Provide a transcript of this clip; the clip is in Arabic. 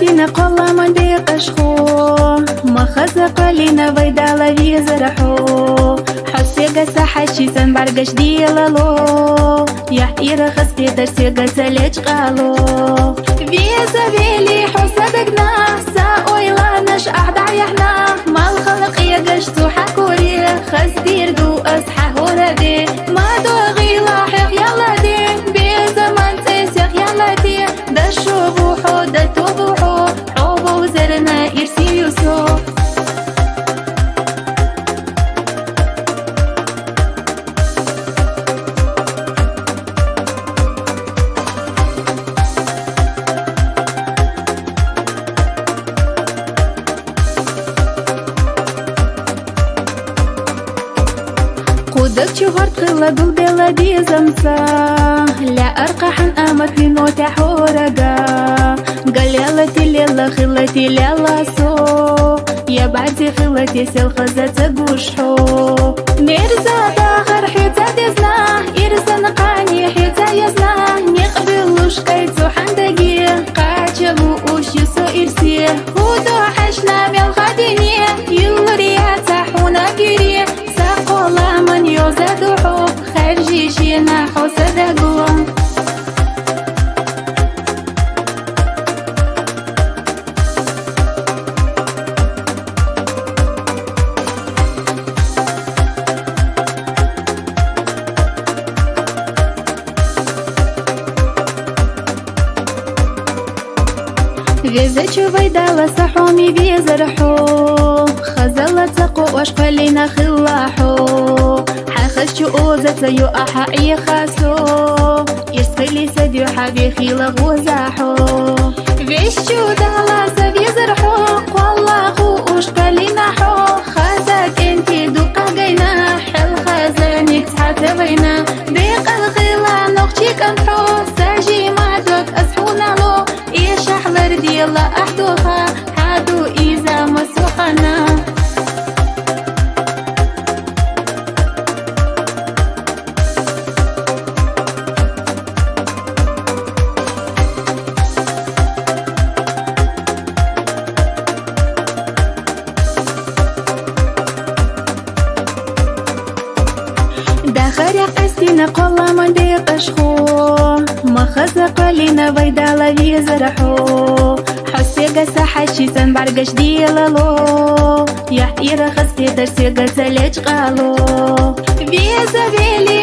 أستينا قلا من بيقشخو ما خزق لنا ويدالا ويزرحو حسيقا سحشي سن برقش ديلالو يحير خسكي درسيقا سليج قالو ويزا بيلي حسدقنا ساويلانش أحدع يحنا ما الخلق يقشتو حكوري خس ديردو أصحى هوردي ما دوغي لاحق يلا دي بزمان تسيق يلا دي دشو بوحو دتو بوحو حوبو زرنا إرسي يوسو قودك شهرت خلا بالبلا دي زمسا لا أرقحن أمك نوتا حورقا قال يلا تليلا خلتي ليلا سو يا بعدي خلتي سيل خزة تقوشحو نرزا داخر حيتا ديزنا إرزا نقاني حيتا يزنا نقبلوش كيتو حندقي قاتلو وش يسو إرسي هودو حشنا ميل خاديني يلوريا تحونا قيري ساقولا من يوزدوحو خارجي شينا حوسدقو ويزا ويدالا صحومي ويزرحو خزالة تقو واشقلينا خلاحو حخشو اوزة يو احا خاسو يسقلي سديو حبي خيلا غوزاحو ويشو دالا سبيزرحو قوالاخو واشقلينا حو خازاك انتي دوقا قينا حل خازانيك تحاتبينا ديق الخيلا نقشيك انحو ساجي مادوك اسحونا لو إيش أحضر ديلا أحدوها حادو إذا مسوحنا داخرق أستينا قلا من بيقشخو ما خزق لنا ويدالا ويزرحو حسيقا سحشي سن برقش ديلالو يحير خسكي درسيقا سليج قالو ويزا بيلي